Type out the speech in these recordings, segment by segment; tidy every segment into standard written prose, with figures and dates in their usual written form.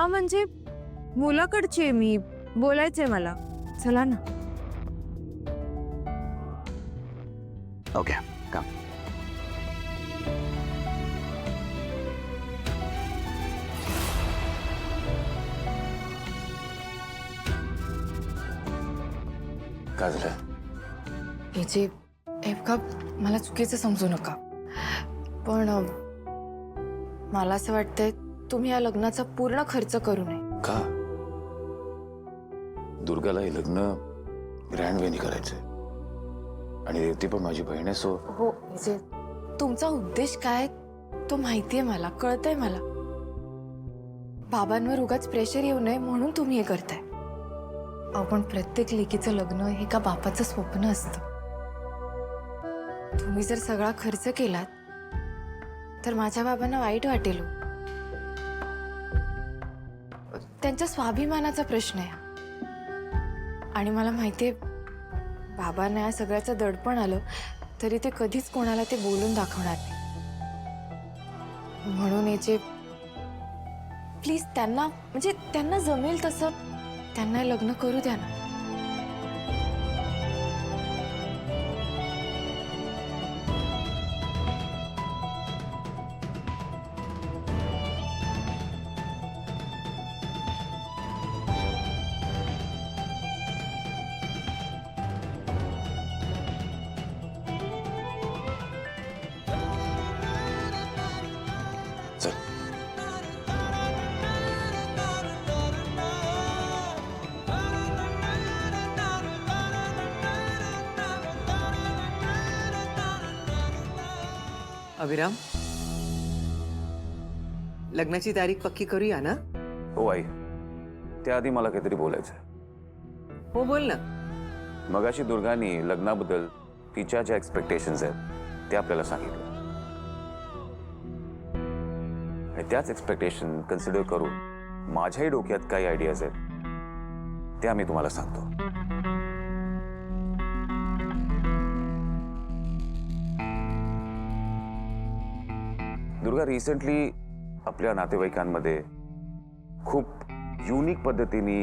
हा म्हणजे मुलाकडची आहे मी, बोलायचंय मला. चला ना. ओके का काय झालं? हे जे का मला चुकीचं समजू नका, पण मला असं वाटतंय तुम्ही या लग्नाचा पूर्ण खर्च करू नये. का? दुर्गाला हे लग्न ग्रँड वेनी करायचंय आणि रेवती पण माझी बहीण आहे. सो हो, जे तुमचा उद्देश काय तो माहितीये मला, कळतंय मला. बाबांवर उगाच प्रेशर येऊ नये म्हणून तुम्ही हे करताय. पण प्रत्येक लेकीचं लग्न हे का बापाचं स्वप्न असतं. तुम्ही जर सगळा खर्च केलात तर माझ्या बाबांना वाईट वाटेल. त्यांच्या स्वाभिमानाचा प्रश्न आहे आणि मला माहितीये बाबांना या सगळ्याचं दडपण आलं तरी ते कधीच कोणाला ते बोलून दाखवणार नाही. म्हणून याचे प्लीज त्यांना, म्हणजे त्यांना जमेल तसं त्यांना लग्न करू द्या ना. चल. अभिराम, लग्नाची तारीख पक्की करूया ना? हो आई, त्याआधी मला काहीतरी बोलायचंय. हो, बोल ना. मगाशी दुर्गानी लग्नाबद्दल तिच्या ज्या एक्सपेक्टेशन्स आहेत ते आपल्याला सांगितलं आणि त्याच एक्सपेक्टेशन कन्सिडर करून माझ्याही डोक्यात काही आयडियाज आहेत त्या मी तुम्हाला सांगतो. दुर्गा, रिसेंटली आपल्या नातेवाईकांमध्ये खूप युनिक पद्धतीने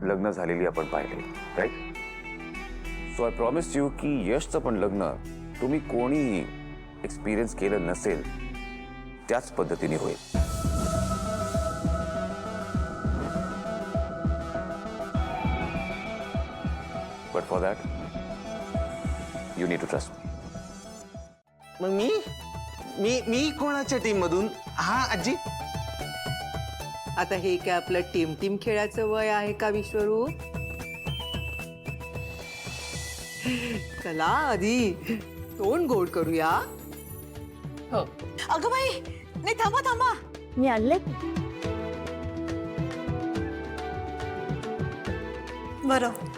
लग्न झालेली आपण पाहिले, right? So I promise you की यशचं पण लग्न तुम्ही कोणीही एक्सपिरियन्स केलं नसेल त्याच पद्धतीने होईल. But for that you need to trust me. मग मी कोणाच्या टीम मधून? हा आजी. आता हे काय आपलं टीम खेळाचं वय आहे का विश्वरूप? चला आधी तोंड गोड करूया. हो. अगं बाई, नाही थांबा थांबा. मी आणले. बरं.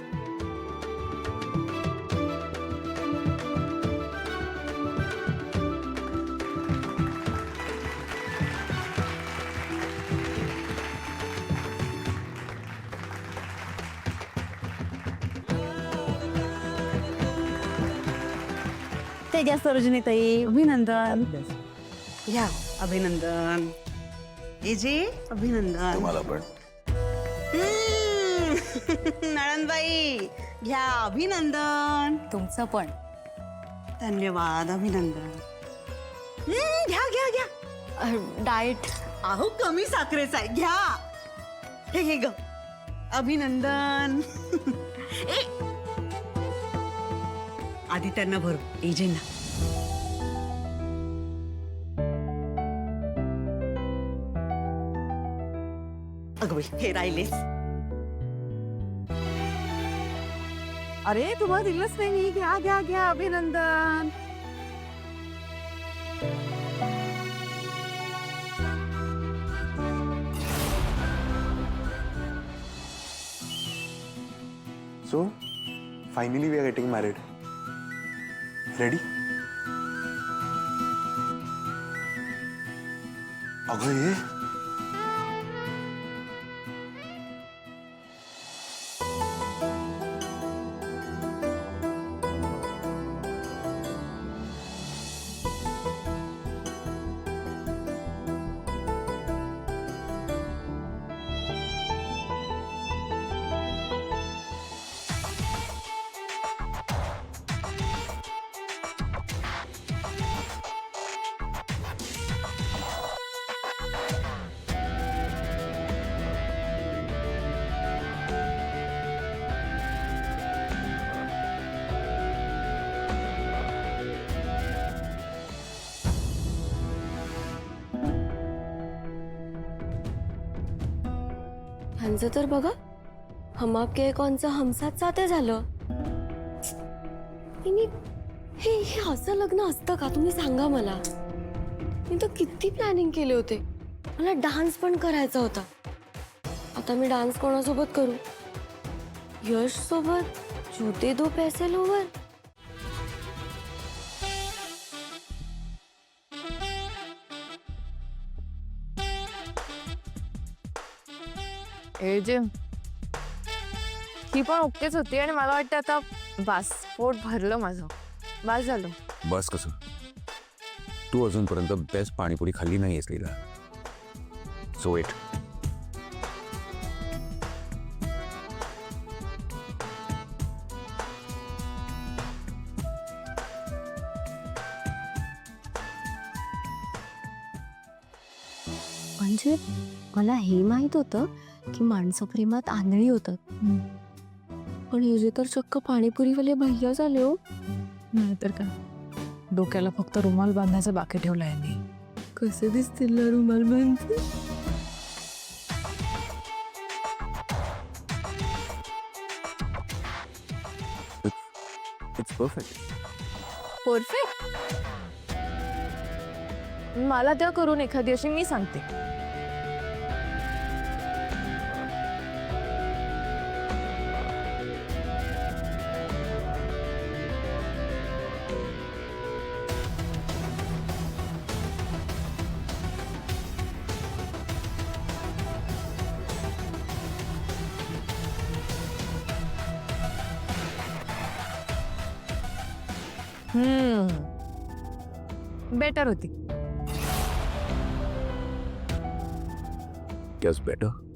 तेजा सरोजिनीताई, अभिनंदन. या अभिनंदन. हे जे अभिनंदन. तुम्हाला पण. नळनबाई घ्या अभिनंदन. तुमचं पण. धन्यवाद. अभिनंदन. घ्या घ्या घ्या. डाएट. अहो कमी साखरेचा आहे, घ्या. हे घे ग. अभिनंदन. ए, आधी त्यांना भरू, एजेंना. अगं बाई, हे राहिलेच. अरे तुम्हाला दिलंच नाही मी. घ्या घ्या घ्या. अभिनंदन. So, finally we are getting married. Ready? अगं ये. यांचं तर बघा, हम आपके कौनचं हमसाथ साथे झालं. हिने- हे असं लग्न असतं का, तुम्ही सांगा मला. मी तर किती प्लॅनिंग केले होते. मला डान्स पण करायचा होता. आता मी डान्स कोणासोबत करू? यश सोबत? जूते दो पैसे लोवर. ए जे ही पण ओकेच होती आणि मला वाटतं आता बास, पोट भरलं माझं. बास झालं. बस कसं, तू अजूनपर्यंत बेस्ट पाणीपुरी खाल्ली नाही आहेस लीला. So weight. म्हणजे मला हे माहित होतं की माणसं प्रेमात आंधळी होतात, पण हे जे तर चक्क पाणीपुरीवाले भैया झाले हो. नाही तर का, डोक्याला फक्त रुमाल बांधायचं बाकी ठेवलं यांनी. कसे दिसतील ना रुमाल बांधून. It's perfect. परफेक्ट. मला त्या करून एखादी अशी मी सांगते. बेटर होती. Guess better.